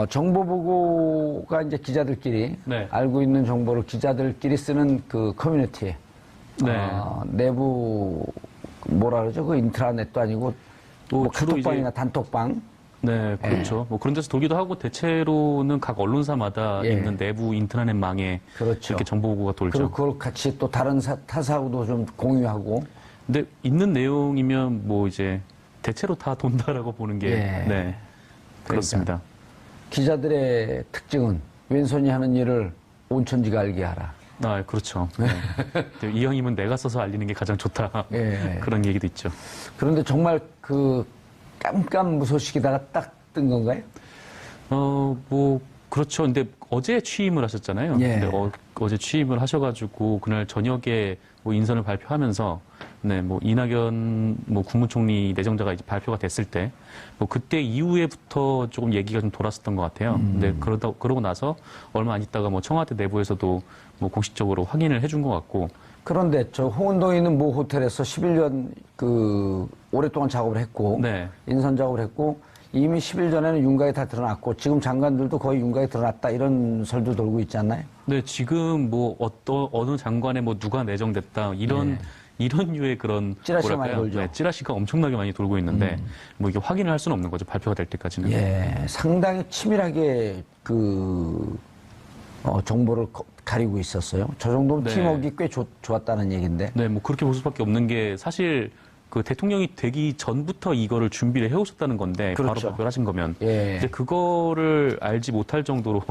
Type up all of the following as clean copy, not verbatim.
정보보고가 이제 기자들끼리 네. 알고 있는 정보를 기자들끼리 쓰는 그 커뮤니티. 네. 내부, 뭐라 그러죠? 그 인트라넷도 아니고, 뭐 주로 카톡방이나 이제 단톡방. 네, 그렇죠. 뭐 그런 데서 돌기도 하고 대체로는 각 언론사마다 예. 있는 내부 인터넷망에 그렇죠. 이렇게 정보 보고가 돌죠. 그리고 그걸 같이 또 다른 타사하고도 좀 공유하고. 근데 있는 내용이면 뭐 이제 대체로 다 돈다라고 보는 게 예. 네. 그렇습니다. 기자들의 특징은 왼손이 하는 일을 온천지가 알게 하라. 아, 그렇죠. 네. 이왕이면 내가 써서 알리는 게 가장 좋다. 예. 그런 얘기도 있죠. 그런데 정말 그 깜깜무소식에다가 딱 뜬 건가요? 뭐 그렇죠. 근데 어제 취임을 하셨잖아요. 예. 근데 어제 취임을 하셔가지고 그날 저녁에 뭐 인선을 발표하면서 네, 뭐 이낙연 뭐 국무총리 내정자가 이제 발표가 됐을 때 뭐 그때 이후에부터 조금 얘기가 좀 돌았었던 것 같아요. 근데 그러고 나서 얼마 안 있다가 뭐 청와대 내부에서도 뭐 공식적으로 확인을 해준 것 같고. 그런데 저 홍은동에 있는 모 호텔에서 11년 그 오랫동안 작업을 했고 네. 인선 작업을 했고 이미 10일 전에는 윤곽이 다 드러났고 지금 장관들도 거의 윤곽이 드러났다 이런 설도 돌고 있지 않나요? 네, 지금 뭐 어느 장관에 뭐 누가 내정됐다 이런 류의 그런 찌라시가 많이 돌죠. 네, 찌라시가 엄청나게 많이 돌고 있는데 뭐 이게 확인을 할 수는 없는 거죠. 발표가 될 때까지는. 예, 상당히 치밀하게 정보를 가리고 있었어요. 저 정도면 네. 팀워크가 꽤 좋았다는 얘기인데. 네, 뭐 그렇게 볼 수밖에 없는 게 사실 그 대통령이 되기 전부터 이거를 준비를 해오셨다는 건데 바로 그렇죠. 발표를 하신 거면 예. 이제 그거를 알지 못할 정도로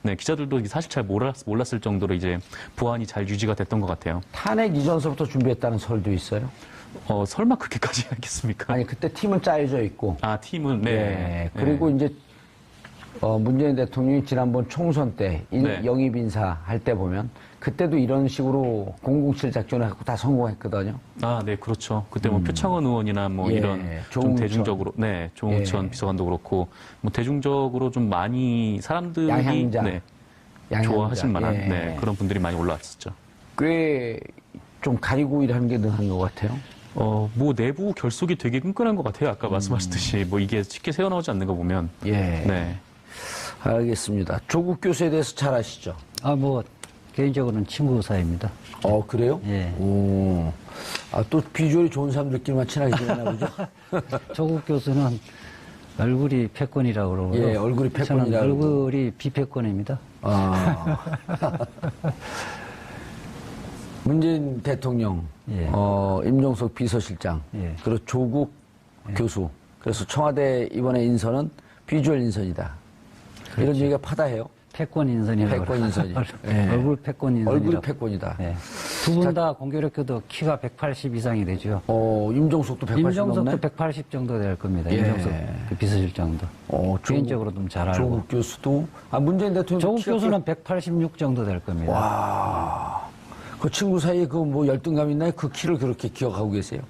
네, 기자들도 사실 잘 몰랐을 정도로 이제 보안이 잘 유지가 됐던 것 같아요. 탄핵 이전서부터 준비했다는 설도 있어요. 설마 그렇게까지 하겠습니까? 아니 그때 팀은 짜여져 있고. 아, 팀은 네. 예, 그리고 이제 문재인 대통령이 지난번 총선 때 네. 영입 인사 할 때 보면 그때도 이런 식으로 007 작전을 갖고 다 성공했거든요. 아, 네, 그렇죠. 그때 뭐 표창원 의원이나 뭐 예, 이런 좀 조응천. 대중적으로, 네, 조응천 예. 비서관도 그렇고, 뭐 대중적으로 좀 많이 사람들이 양향자. 네, 양향자. 좋아하실 만한 예. 네, 그런 분들이 많이 올라왔었죠. 꽤 좀 가리고 일하는 게 능한 것 같아요. 뭐 내부 결속이 되게 끈끈한 것 같아요. 아까 말씀하셨듯이 뭐 이게 쉽게 새어나오지 않는 거 보면. 예. 네. 알겠습니다. 조국 교수에 대해서 잘 아시죠? 뭐, 개인적으로는 친구 사이입니다. 그래요? 예. 오. 또 비주얼이 좋은 사람들끼리만 친하게 지내나 보죠? 조국 교수는 얼굴이 패권이라고 그러고요. 예, 얼굴이 저는 패권이라고. 얼굴이 비패권입니다. 문재인 대통령, 예. 임종석 비서실장, 예. 그리고 조국 교수. 그래서 청와대 이번에 인선은 비주얼 인선이다. 이런 얘기가 파다해요. 패권 인선이라고. 패권 인선이. 그러더라고요. 얼굴 패권 인선이라고. 얼굴이 패권이다. 예. 두 분 다 공교롭게도 키가 180 이상이 되죠. 임종석도 180 임종석도 넘네? 180 정도 될 겁니다. 예. 임종석 그 비서실장도. 개인적으로 좀 잘 알고. 조국 교수도, 문재인 대통령. 조국 교수는 186 정도 될 겁니다. 와. 그 친구 사이에 그 뭐 열등감 있나요? 그 키를 그렇게 기억하고 계세요?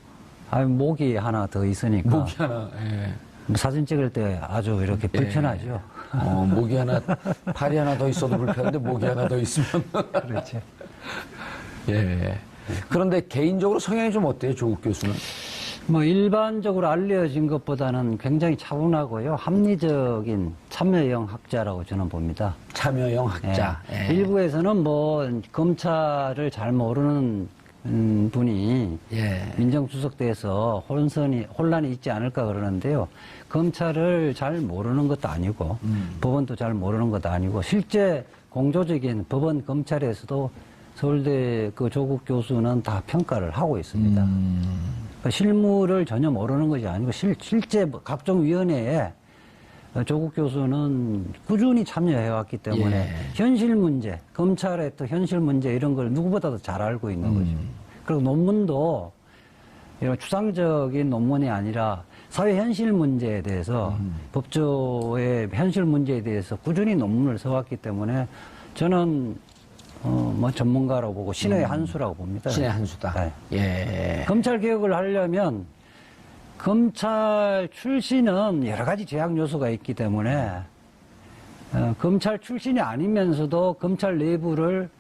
목이 하나 더 있으니까. 목이 하나, 예. 사진 찍을 때 아주 이렇게 불편하죠. 목이 하나, 팔이 하나 더 있어도 불편한데 목이 하나 더 있으면. 그렇죠. 예. 그런데 개인적으로 성향이 좀 어때요, 조국 교수는? 일반적으로 알려진 것보다는 굉장히 차분하고요. 합리적인 참여형 학자라고 저는 봅니다. 참여형 학자. 예. 일부에서는 검찰을 잘 모르는 분이 예. 민정수석대에서 혼란이 있지 않을까 그러는데요. 검찰을 잘 모르는 것도 아니고 법원도 잘 모르는 것도 아니고 실제 공조적인 법원 검찰에서도 서울대 그 조국 교수는 다 평가를 하고 있습니다. 그러니까 실무를 전혀 모르는 것이 아니고 실제 각종 위원회에 조국 교수는 꾸준히 참여해왔기 때문에 예. 현실 문제, 검찰의 또 현실 문제 이런 걸 누구보다도 잘 알고 있는 거죠. 그리고 논문도 이런 추상적인 논문이 아니라 사회 현실 문제에 대해서 법조의 현실 문제에 대해서 꾸준히 논문을 써왔기 때문에 저는 전문가라고 보고 신의 한 수라고 봅니다. 신의 한 수다. 네. 예. 검찰 개혁을 하려면 검찰 출신은 여러 가지 제약 요소가 있기 때문에 검찰 출신이 아니면서도 검찰 내부를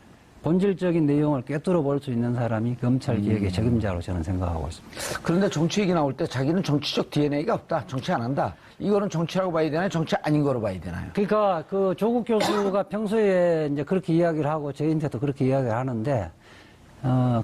본질적인 내용을 꿰뚫어 볼 수 있는 사람이 검찰 개혁의 책임자로 저는 생각하고 있습니다. 그런데 정치 얘기 나올 때 자기는 정치적 DNA가 없다. 정치 안 한다. 이거는 정치라고 봐야 되나요? 정치 아닌 거로 봐야 되나요? 그러니까 그 조국 교수가 평소에 이제 그렇게 이야기를 하고 저희한테도 그렇게 이야기를 하는데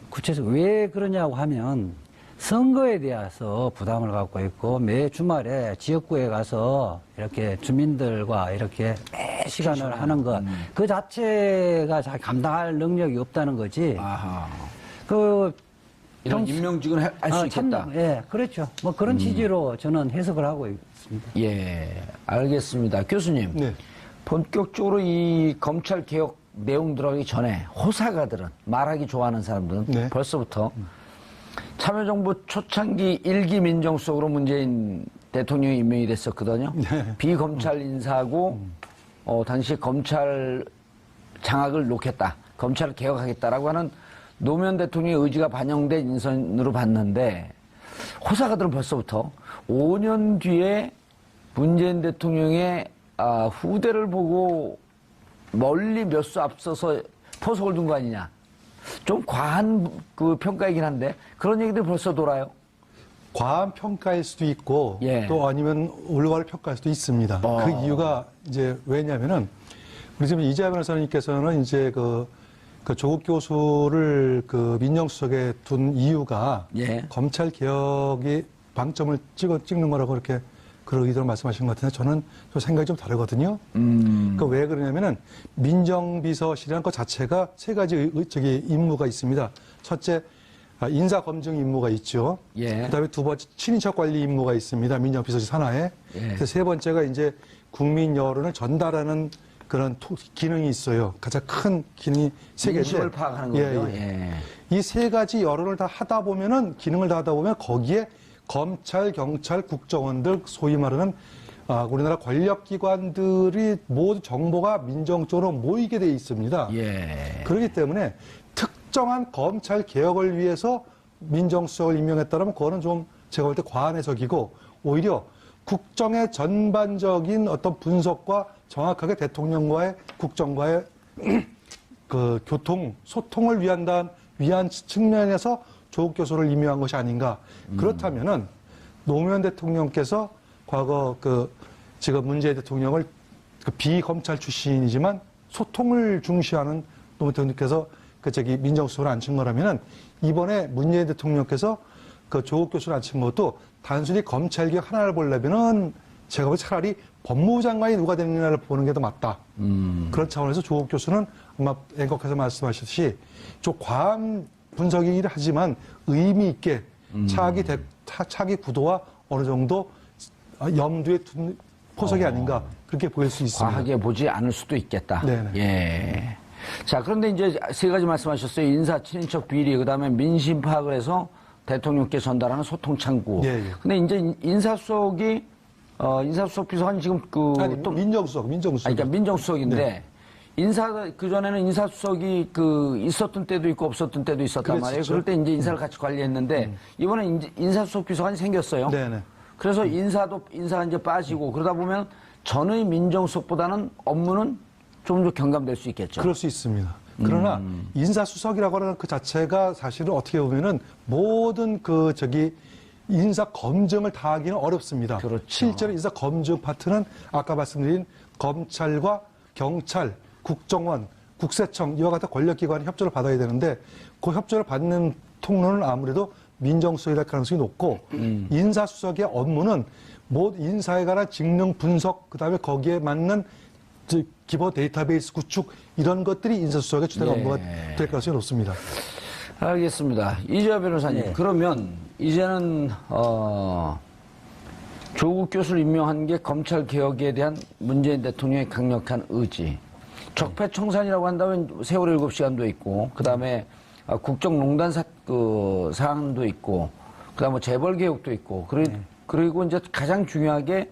구체적으로 왜 그러냐고 하면 선거에 대해서 부담을 갖고 있고 매 주말에 지역구에 가서 이렇게 주민들과 이렇게 매 시간을 하는 것 그 자체가 잘 감당할 능력이 없다는 거지. 아하. 그 이런 임명직은 할 수 있겠다. 예, 그렇죠. 뭐 그런 취지로 저는 해석을 하고 있습니다. 예, 알겠습니다. 교수님. 네. 본격적으로 이 검찰 개혁 내용 들어가기 전에 호사가들은 말하기 좋아하는 사람들은 네. 벌써부터 참여정부 초창기 일기 민정수석으로 문재인 대통령이 임명이 됐었거든요. 네. 비검찰 인사하고 당시 검찰 장악을 놓겠다. 검찰을 개혁하겠다라고 하는 노무현 대통령의 의지가 반영된 인선으로 봤는데 호사가들은 벌써부터 5년 뒤에 문재인 대통령의 후대를 보고 멀리 몇 수 앞서서 포석을 둔 거 아니냐. 좀 과한 그 평가이긴 한데 그런 얘기들 벌써 돌아요. 과한 평가일 수도 있고 예. 또 아니면 올바른 평가일 수도 있습니다. 그 이유가 이제 왜냐면은 우리 지금 이재하 변호사님께서는 이제 그 조국 교수를 그 민정수석에 둔 이유가 예. 검찰 개혁의 방점을 찍는 거라고 그렇게 그런 의도로 말씀하신 것 같은데 저는 좀 생각이 좀 다르거든요. 그 왜 그러냐면은 민정비서실이라는 것 자체가 세 가지 임무가 있습니다. 첫째, 인사 검증 임무가 있죠. 예. 그다음에 두 번째, 친인척 관리 임무가 있습니다. 민정비서실 산하에. 예. 그래서 세 번째가 이제 국민 여론을 전달하는 그런 기능이 있어요. 가장 큰 기능이 세 개인데. 민심을 파악하는 거죠. 예. 이 세 가지 여론을 다 하다 보면은 기능을 다 하다 보면 거기에 검찰, 경찰, 국정원들 소위 말하는 우리나라 권력기관들이 모두 정보가 민정 쪽으로 모이게 돼 있습니다. 예. 그렇기 때문에 특정한 검찰 개혁을 위해서 민정수석을 임명했다면 그거는 좀 제가 볼 때 과한 해석이고 오히려 국정의 전반적인 어떤 분석과 정확하게 대통령과의 국정과의 그 소통을 위한 측면에서 조국 교수를 임명한 것이 아닌가. 그렇다면은 노무현 대통령께서 과거 지금 문재인 대통령을 비검찰 출신이지만 소통을 중시하는 노무현 대통령께서 민정수석을 앉힌 거라면은 이번에 문재인 대통령께서 조국 교수를 앉힌 것도 단순히 검찰 개혁 하나를 보려면은 제가 볼 때 차라리 법무부 장관이 누가 되느냐를 보는 게 더 맞다. 그런 차원에서 조국 교수는 아마 앵커께서 말씀하셨듯이 좀 과한 분석이긴 하지만 의미 있게 차기 구도와 어느 정도 염두에 둔 포석이 아닌가 그렇게 보일 수 있습니다. 과하게 보지 않을 수도 있겠다. 네네. 예. 자, 그런데 이제 세 가지 말씀하셨어요. 인사, 친인척 비리, 그 다음에 민심 파악을 해서 대통령께 전달하는 소통 창구. 예, 예. 근데 이제 인사수석이, 인사수석 비서관 지금 아니, 민정수석. 그러니까 민정수석인데, 네. 그전에는 인사수석이 있었던 때도 있고 없었던 때도 있었단 말이에요. 그랬었죠. 그럴 때 이제 인사를 같이 관리했는데, 이번에 인사수석 비서관이 생겼어요. 네네. 그래서 인사가 이제 빠지고 그러다 보면 전의 민정수석보다는 업무는 좀 더 경감될 수 있겠죠. 그럴 수 있습니다. 그러나 인사수석이라고 하는 그 자체가 사실은 어떻게 보면은 모든 인사 검증을 다 하기는 어렵습니다. 그렇죠. 실제로 인사 검증 파트는 아까 말씀드린 검찰과 경찰, 국정원, 국세청 이와 같은 권력기관의 협조를 받아야 되는데 그 협조를 받는 통로는 아무래도 민정수석이 될 가능성이 높고 인사수석의 업무는 인사에 관한 직능 분석 그다음에 거기에 맞는 기본 데이터베이스 구축 이런 것들이 인사수석의 주된 업무가 될 가능성이 높습니다. 알겠습니다. 이재하 변호사님, 그러면 이제는 조국 교수를 임명한 게 검찰 개혁에 대한 문재인 대통령의 강력한 의지. 적폐청산이라고 한다면 세월 7시간도 있고, 그 다음에 국정농단 사안도 있고, 그 다음에 재벌 개혁도 있고, 그리고 이제 가장 중요하게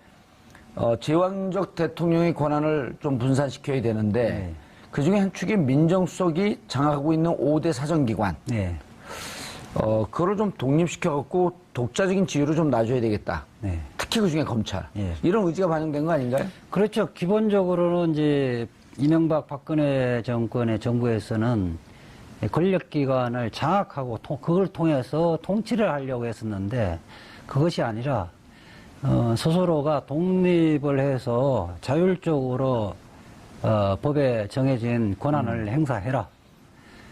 제왕적 대통령의 권한을 좀 분산시켜야 되는데, 그 중에 한 축이 민정수석이 장악하고 있는 5대 사정기관. 네. 그거를 좀 독립시켜갖고 독자적인 지위로 좀 놔줘야 되겠다. 네. 특히 그 중에 검찰. 예. 이런 의지가 반영된 거 아닌가요? 그렇죠. 기본적으로는 이제 이명박 박근혜 정권의 정부에서는 권력기관을 장악하고 그걸 통해서 통치를 하려고 했었는데 그것이 아니라 스스로가 독립을 해서 자율적으로 법에 정해진 권한을 행사해라.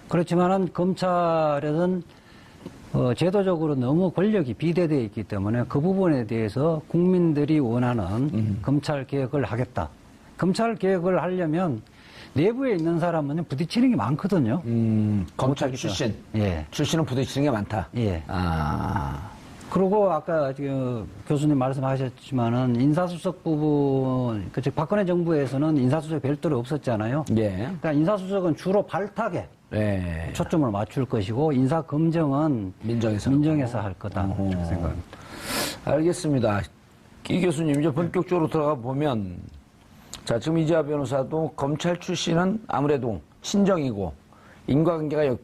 그렇지만은 검찰에는 제도적으로 너무 권력이 비대되어 있기 때문에 그 부분에 대해서 국민들이 원하는 검찰 개혁을 하겠다. 검찰 개혁을 하려면 내부에 있는 사람은 부딪히는 게 많거든요. 검찰 출신. 예. 출신은 부딪히는 게 많다. 예. 아. 그리고 아까 교수님 말씀하셨지만은 인사수석 부분, 즉 박근혜 정부에서는 인사수석 별도로 없었잖아요. 예. 그러니까 인사수석은 주로 발탁에 예. 초점을 맞출 것이고 인사검증은 민정에서 할 거다. 그렇게 생각합니다. 알겠습니다. 이 교수님 이제 본격적으로 들어가 보면 자 지금 이재화 변호사도 검찰 출신은 아무래도 친정이고 인과관계가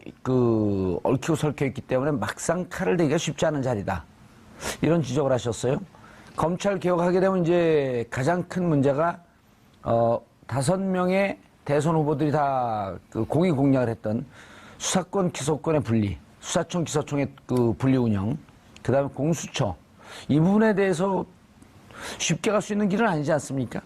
얽히고 설켜 있기 때문에 막상 칼을 대기가 쉽지 않은 자리다. 이런 지적을 하셨어요. 검찰 개혁하게 되면 이제 가장 큰 문제가 5명의 대선 후보들이 다 공의 공약을 했던 수사권 기소권의 분리, 수사청 기소청의 분리 운영, 그다음에 공수처 이 부분에 대해서 쉽게 갈 수 있는 길은 아니지 않습니까?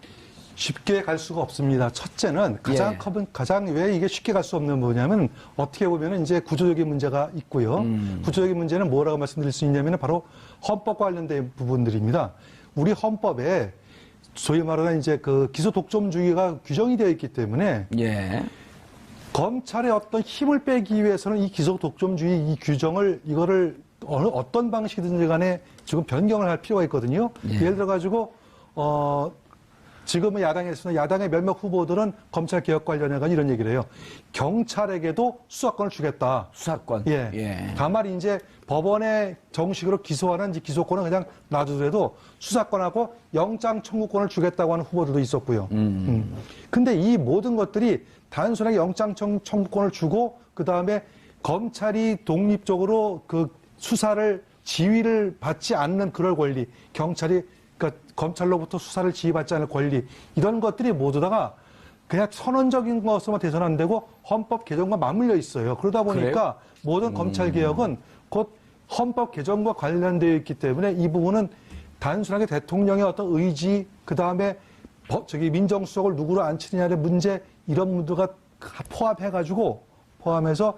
쉽게 갈 수가 없습니다. 첫째는 예. 가장 왜 이게 쉽게 갈 수 없는 뭐냐면 어떻게 보면은 이제 구조적인 문제가 있고요. 구조적인 문제는 뭐라고 말씀드릴 수 있냐면 바로 헌법과 관련된 부분들입니다. 우리 헌법에 소위 말하는 이제 기소 독점주의가 규정이 되어 있기 때문에 예. 검찰의 어떤 힘을 빼기 위해서는 이 기소 독점주의 이 규정을 이거를 어떤 방식이든지 간에 지금 변경을 할 필요가 있거든요. 예. 예를 들어 가지고 지금은 야당에서는 야당의 몇몇 후보들은 검찰 개혁 관련해서 이런 얘기를 해요. 경찰에게도 수사권을 주겠다. 수사권. 예. 예. 다만 이제 법원에 정식으로 기소하는 기소권은 그냥 놔두더라도 수사권하고 영장 청구권을 주겠다고 하는 후보들도 있었고요. 근데 이 모든 것들이 단순하게 영장 청구권을 주고 그 다음에 검찰이 독립적으로 수사를 지휘를 받지 않는 그럴 권리, 경찰이 그러니까 검찰로부터 수사를 지휘받지 않을 권리 이런 것들이 모두 다가 그냥 선언적인 것으로만 돼서는 안 되고 헌법 개정과 맞물려 있어요. 그러다 보니까 모든 검찰 개혁은 곧 헌법 개정과 관련되어 있기 때문에 이 부분은 단순하게 대통령의 어떤 의지 그 다음에 민정수석을 누구로 앉히느냐의 문제 이런 문제가 포함해서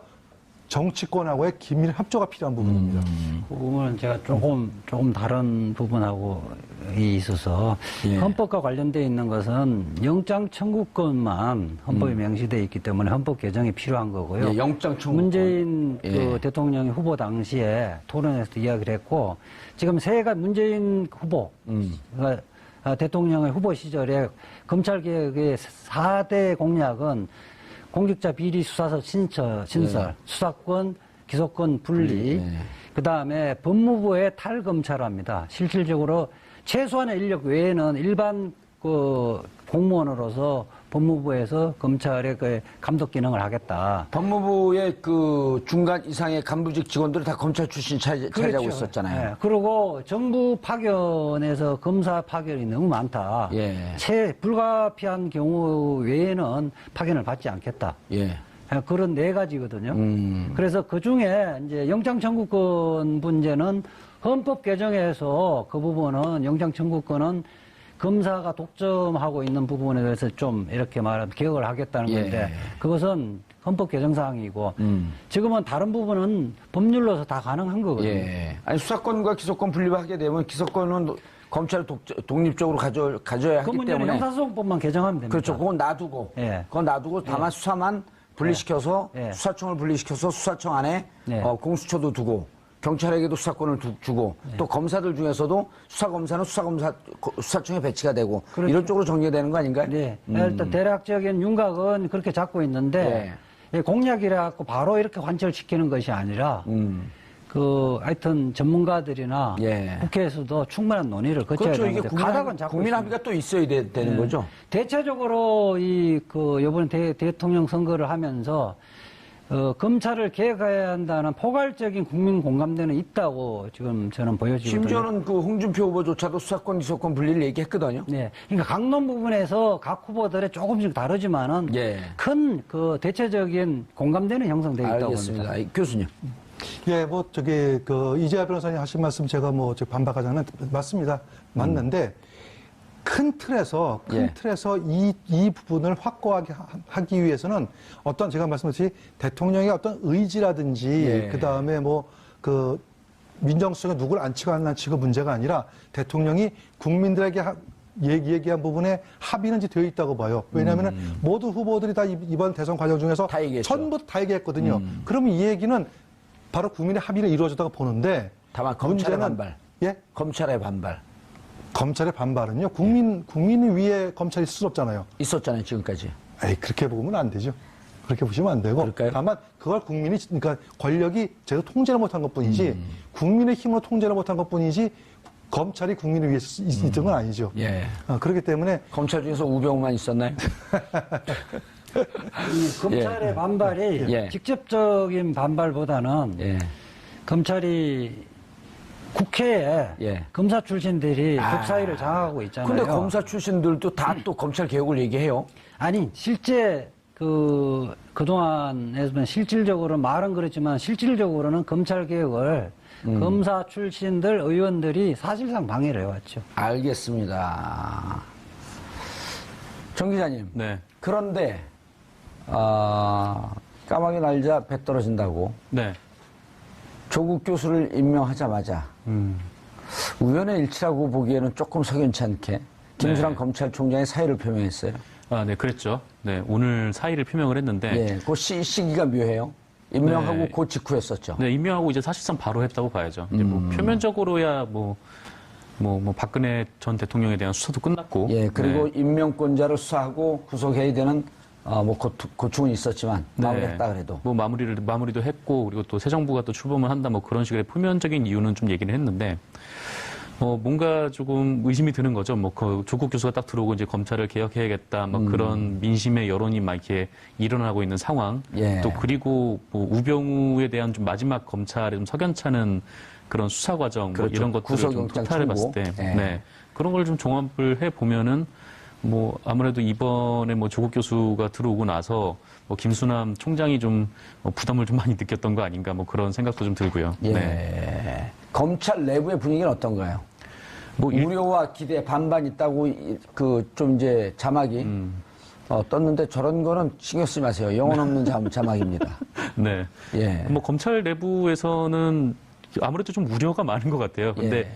정치권하고의 긴밀 협조가 필요한 부분입니다. 그 부분은 제가 조금 다른 부분하고 있어서 예. 헌법과 관련되어 있는 것은 영장 청구권만 헌법에 명시되어 있기 때문에 헌법 개정이 필요한 거고요. 예, 영장 청구권. 문재인 예. 대통령이 후보 당시에 토론에서도 이야기를 했고 지금 문재인 후보 대통령의 후보 시절에 검찰개혁의 4대 공약은 공직자 비리 수사서 신설, 수사권, 기소권 분리, 그다음에 법무부의 탈검찰화입니다. 실질적으로 최소한의 인력 외에는 일반 공무원으로서 법무부에서 검찰의 감독 기능을 하겠다. 법무부의 중간 이상의 간부직 직원들이 다 검찰 출신 차지하고 있었잖아요. 네. 그리고 정부 파견에서 검사 파견이 너무 많다. 예. 불가피한 경우 외에는 파견을 받지 않겠다. 예. 그런 4가지거든요. 그래서 그 중에 이제 영장 청구권 문제는 헌법 개정에서 그 부분은 영장 청구권은 검사가 독점하고 있는 부분에 대해서 좀 이렇게 말하면 개혁을 하겠다는 건데 그것은 헌법 개정 사항이고 지금은 다른 부분은 법률로서 다 가능한 거거든요. 예. 아니 수사권과 기소권 분리하게 되면 기소권은 검찰 독립적으로 가져야 하기 때문에 형사소송법만 개정하면 됩니다. 그렇죠. 그건 놔두고 예. 다만 수사만 분리시켜서 예. 수사청을 분리시켜서 수사청 안에 예. 공수처도 두고 경찰에게도 수사권을 주고 또 검사들 중에서도 수사검사는 수사청에 배치가 되고 그렇죠. 이런 쪽으로 정리되는 거 아닌가요? 네. 일단 대략적인 윤곽은 그렇게 잡고 있는데 공약이라 갖고 바로 이렇게 관철시키는 것이 아니라 하여튼 전문가들이나 예. 국회에서도 충분한 논의를 거쳐야 그렇죠. 이게 되는데 가닥은 잡고 국민 있습니다. 합의가 또 있어야 되는 거죠. 대체적으로 이번에 대통령 선거를 하면서 검찰을 개혁해야 한다는 포괄적인 국민 공감대는 있다고 지금 저는 보여지거든요. 심지어는 그 홍준표 후보조차도 수사권, 기소권 분리를 얘기했거든요. 네, 그러니까 강론 부분에서 각 후보들의 조금씩 다르지만은 예. 큰 그 대체적인 공감대는 형성되어 있다고 알겠습니다. 봅니다. 교수님. 예, 뭐 저기 그 이재하 변호사님 하신 말씀 제가 뭐 반박하자면 맞습니다. 맞는데 큰 틀에서 예. 이 부분을 확고하게 하기 위해서는 어떤 제가 말씀드렸듯이 대통령의 어떤 의지라든지 예. 그 다음에 뭐 그 민정수석에 누구를 앉히고 안 앉히고 문제가 아니라 대통령이 국민들에게 얘기한 부분에 합의는 이제 되어 있다고 봐요. 왜냐하면 모두 후보들이 다 이번 대선 과정 중에서 다 얘기했죠. 전부 다 얘기했거든요. 그러면 이 얘기는 바로 국민의 합의를 이루어졌다고 보는데 다만 검찰의 문제는- 반발. 예? 검찰의 반발. 검찰의 반발은요. 국민 위에 검찰이 있을 수 없잖아요. 있었잖아요, 지금까지. 에이, 그렇게 보면 안 되죠. 그렇게 보시면 안 되고. 그럴까요? 다만 그걸 국민이 그러니까 권력이 제대로 통제를 못한 것뿐이지 국민의 힘으로 통제를 못한 것뿐이지 검찰이 국민을 위해 있던 건 아니죠. 예. 그렇기 때문에 검찰 중에서 우병우만 있었나요? 이 검찰의 반발이 예. 직접적인 반발보다는 예. 검찰이 국회에 예. 검사 출신들이 독사위를 장악하고 있잖아요. 근데 검사 출신들도 다 또 검찰 개혁을 얘기해요. 아니 실제 그동안에서는 실질적으로 말은 그렇지만 실질적으로는 검찰 개혁을 검사 출신들 의원들이 사실상 방해를 해왔죠. 알겠습니다. 정 기자님. 네. 그런데 까마귀 날자 배 떨어진다고 네. 조국 교수를 임명하자마자 우연의 일치라고 보기에는 조금 석연치 않게 김수남 네. 검찰총장의 사의를 표명했어요. 네, 그랬죠. 네, 오늘 사의를 표명을 했는데, 예, 그 시기가 묘해요. 임명하고 네. 그 직후였었죠. 네, 임명하고 이제 사실상 바로 했다고 봐야죠. 이제 뭐 표면적으로야 박근혜 전 대통령에 대한 수사도 끝났고, 예, 그리고 네. 임명권자를 수사하고 구속해야 되는 고충은 있었지만 네. 마무리했다 그래도. 뭐 마무리도 했고, 그리고 또 새 정부가 또 출범을 한다, 뭐 그런 식의 표면적인 이유는 좀 얘기를 했는데, 뭔가 조금 의심이 드는 거죠. 그 조국 교수가 딱 들어오고 이제 검찰을 개혁해야겠다, 그런 민심의 여론이 막 이렇게 일어나고 있는 상황. 예. 또 그리고 뭐 우병우에 대한 좀 마지막 검찰의 좀 석연찮은 그런 수사 과정, 뭐 그렇죠. 이런 것들을 좀 구속영장 토탈해 봤을 청구. 때, 예. 네. 그런 걸 좀 종합을 해 보면은 아무래도 이번에 조국 교수가 들어오고 나서 김수남 총장이 좀 부담을 좀 많이 느꼈던 거 아닌가 그런 생각도 좀 들고요. 예. 네. 검찰 내부의 분위기는 어떤가요? 우려와 기대 반반 있다고 좀 이제 자막이 떴는데 저런 거는 신경 쓰지 마세요. 영혼 없는 자막입니다. 네. 예. 검찰 내부에서는 아무래도 좀 우려가 많은 것 같아요. 근데 예.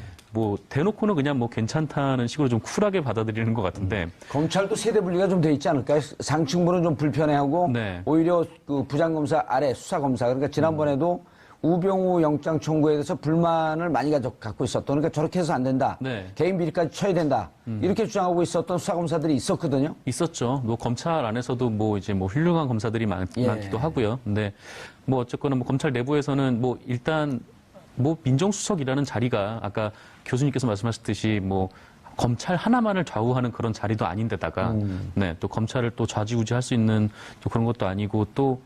대놓고는 그냥 괜찮다는 식으로 좀 쿨하게 받아들이는 것 같은데. 검찰도 세대 분리가 좀 돼 있지 않을까요? 상층부는 좀 불편해하고 네. 오히려 그 부장검사 아래 수사검사 그러니까 지난번에도 우병우 영장 청구에 대해서 불만을 많이 갖고 있었던 그러니까 저렇게 해서 안 된다. 네. 개인 비리까지 쳐야 된다. 이렇게 주장하고 있었던 수사검사들이 있었거든요. 있었죠. 검찰 안에서도 이제 훌륭한 검사들이 예. 많기도 하고요. 근데 어쨌거나 검찰 내부에서는 일단 민정수석이라는 자리가 아까 교수님께서 말씀하셨듯이 검찰 하나만을 좌우하는 그런 자리도 아닌데다가 네, 또 검찰을 또 좌지우지할 수 있는 또 그런 것도 아니고 또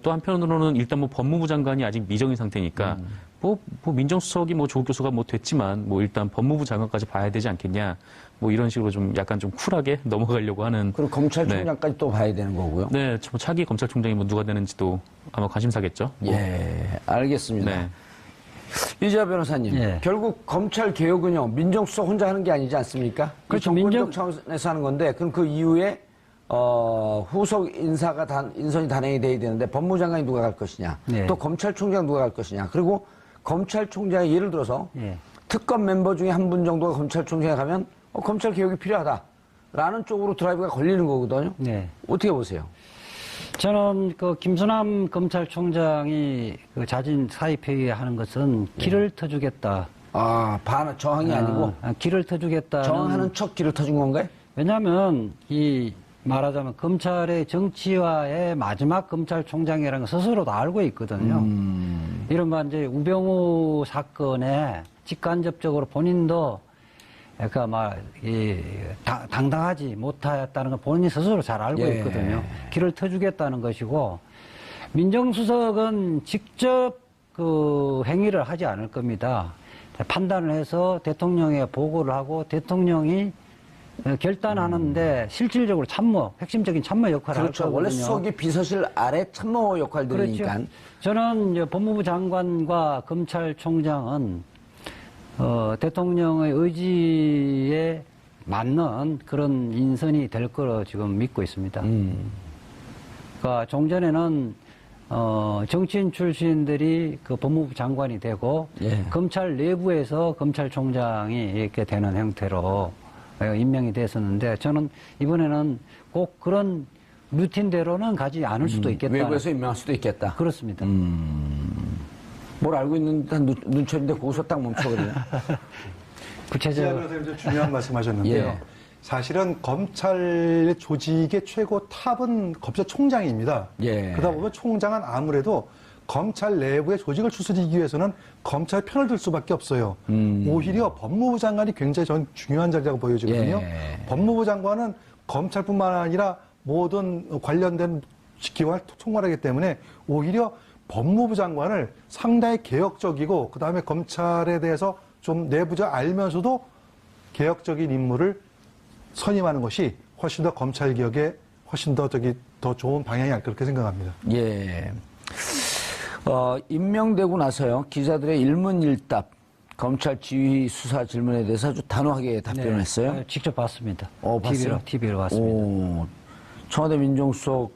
한편으로는 일단 법무부 장관이 아직 미정인 상태니까 민정수석이 조국 교수가 됐지만 일단 법무부 장관까지 봐야 되지 않겠냐 이런 식으로 좀 약간 좀 쿨하게 넘어가려고 하는 그리고 검찰총장까지 또 봐야 되는 거고요. 네, 차기 검찰총장이 누가 되는지도 아마 관심사겠죠. 예, 알겠습니다. 네. 이재하 변호사님, 예. 결국 검찰 개혁은요 민정수석 혼자 하는 게 아니지 않습니까? 그렇죠. 정권적 차원에서 하는 건데, 그럼 그 이후에 후속 인선이 단행이 돼야 되는데 법무장관이 누가 갈 것이냐, 네. 또 검찰총장 누가 갈 것이냐, 그리고 검찰총장이 예를 들어서 예. 특검 멤버 중에 한 분 정도가 검찰총장에 가면 검찰 개혁이 필요하다라는 쪽으로 드라이브가 걸리는 거거든요. 네. 어떻게 보세요? 저는 김수남 검찰총장이 자진 사의 표의하는 것은 길을 터주겠다. 저항이 아니고 길을 터주겠다. 저항하는 척 길을 터준 건가요? 왜냐하면 말하자면 검찰의 정치화의 마지막 검찰총장이라는 걸 스스로도 알고 있거든요. 이른바 이제 우병우 사건에 직간접적으로 본인도 당당하지 못했다는 걸 본인이 스스로 잘 알고 예. 있거든요. 길을 터주겠다는 것이고, 민정수석은 직접 그 행위를 하지 않을 겁니다. 판단을 해서 대통령에 보고를 하고 대통령이 결단하는데 실질적으로 참모, 핵심적인 참모 역할을 그렇죠. 할 거거든요. 원래 수석이 비서실 아래 참모 역할들이니까. 그렇죠. 저는 이제 법무부 장관과 검찰총장은 대통령의 의지에 맞는 그런 인선이 될 거로 지금 믿고 있습니다. 그러니까 종전에는 정치인 출신들이 그 법무부 장관이 되고 예. 검찰 내부에서 검찰총장이 이렇게 되는 형태로 임명이 됐었는데 저는 이번에는 꼭 그런 루틴대로는 가지 않을 수도 있겠다. 외부에서 임명할 수도 있겠다. 그렇습니다. 뭘 알고 있는데 눈철인데 거기서 딱 멈춰버리네. 구체적으로 변호사님 좀 중요한 말씀하셨는데요. 예. 사실은 검찰 조직의 최고 탑은 검찰총장입니다. 예. 그러다 보면 총장은 아무래도 검찰 내부의 조직을 추스리기 위해서는 검찰 편을 들 수밖에 없어요. 오히려 법무부 장관이 굉장히 전 중요한 자리라고 보여지거든요. 예. 법무부 장관은 검찰뿐만 아니라 모든 관련된 기관을 총괄하기 때문에 오히려 법무부 장관을 상당히 개혁적이고 그다음에 검찰에 대해서 좀 내부적 알면서도 개혁적인 인물을 선임하는 것이 훨씬 더 검찰 개혁에 훨씬 더 더 좋은 방향이 아닐까 그렇게 생각합니다. 예. 임명되고 나서요, 기자들의 일문일답, 검찰 지휘 수사 질문에 대해서 아주 단호하게 답변을 했어요. 직접 봤습니다. 봤어요? TV로 봤습니다. 오, 청와대 민정수석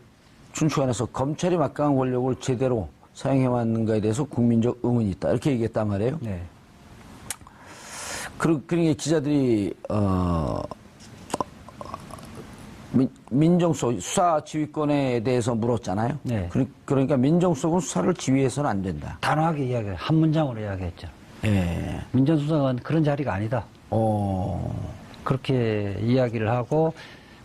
춘추관에서 검찰이 막강한 권력을 제대로 사용해왔는가에 대해서 국민적 의문이 있다. 이렇게 얘기했단 말이에요. 네. 그러니까 기자들이, 민정수석 수사 지휘권에 대해서 물었잖아요. 네. 그러니까 민정수석은 수사를 지휘해서는 안 된다. 단호하게 이야기를 한 문장으로 이야기했죠. 예. 민정수석은 그런 자리가 아니다. 그렇게 이야기를 하고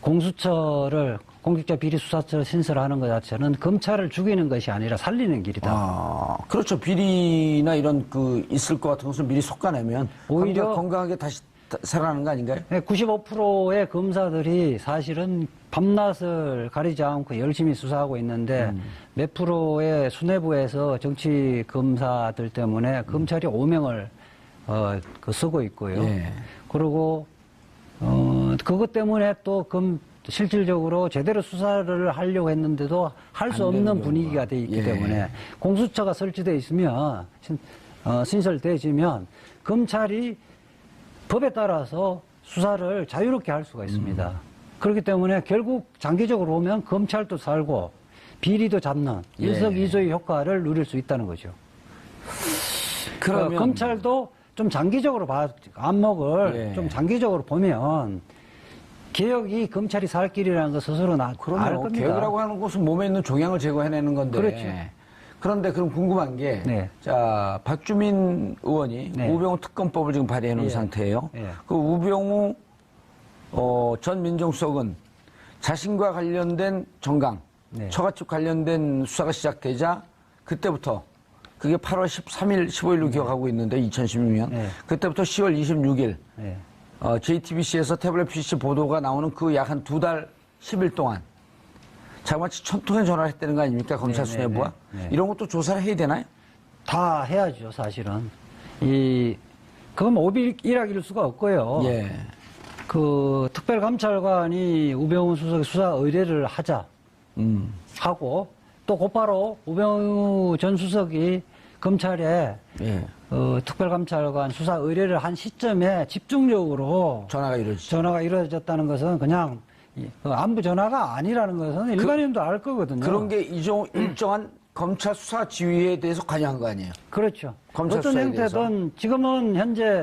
공수처를 공직자 비리 수사처를 신설하는 것 자체는 검찰을 죽이는 것이 아니라 살리는 길이다. 그렇죠. 비리나 이런 있을 것 같은 것을 미리 솎아내면 오히려 건강하게 다시 살아나는 거 아닌가요? 95%의 검사들이 사실은 밤낮을 가리지 않고 열심히 수사하고 있는데 몇 프로의 수뇌부에서 정치 검사들 때문에 검찰이 오명을 쓰고 있고요. 예. 그리고 그것 때문에 또 실질적으로 제대로 수사를 하려고 했는데도 할 수 없는 분위기가 돼 있기 예. 때문에 공수처가 설치되어 있으면 신설되어지면 검찰이 법에 따라서 수사를 자유롭게 할 수가 있습니다. 그렇기 때문에 결국 장기적으로 보면 검찰도 살고 비리도 잡는 예. 일석이조의 효과를 누릴 수 있다는 거죠. 그러면 검찰도 좀 장기적으로 안목을 예. 좀 장기적으로 보면 개혁이 검찰이 살 길이라는 거 스스로 알 겁니다. 개혁이라고 하는 것은 몸에 있는 종양을 제거해내는 건데. 그렇죠. 그런데 그럼 궁금한 게, 네. 자, 박주민 의원이 네. 우병우 특검법을 지금 발의해 놓은 예. 상태예요. 예. 그 우병우 전 민정수석은 자신과 관련된 정강, 네. 처가집 관련된 수사가 시작되자 그때부터 그게 8월 13일, 15일로 기억하고 있는데 2016년 네. 그때부터 10월 26일 네. JTBC에서 태블릿 PC 보도가 나오는 그 약 한 2달 10일 동안 자그마치 1000통의 전화를 했다는 거 아닙니까? 검찰 네, 수뇌부가? 네, 네. 이런 것도 조사를 해야 되나요? 다 해야죠, 사실은. 그건 오비일학일 수가 없고요. 예. 특별감찰관이 우병우 수석의 수사 의뢰를 하자 하고 또 곧바로 우병우 전 수석이 검찰에 예. 특별감찰관 수사 의뢰를 한 시점에 집중적으로 전화가 이루어지죠. 전화가 이루어졌다는 것은 그냥 안부 전화가 아니라는 것은 일반인도 알 거거든요. 그런 게 일정한 검찰 수사 지휘에 대해서 관여한 거 아니에요? 그렇죠. 검찰 어떤 수사에 형태든 지금은 현재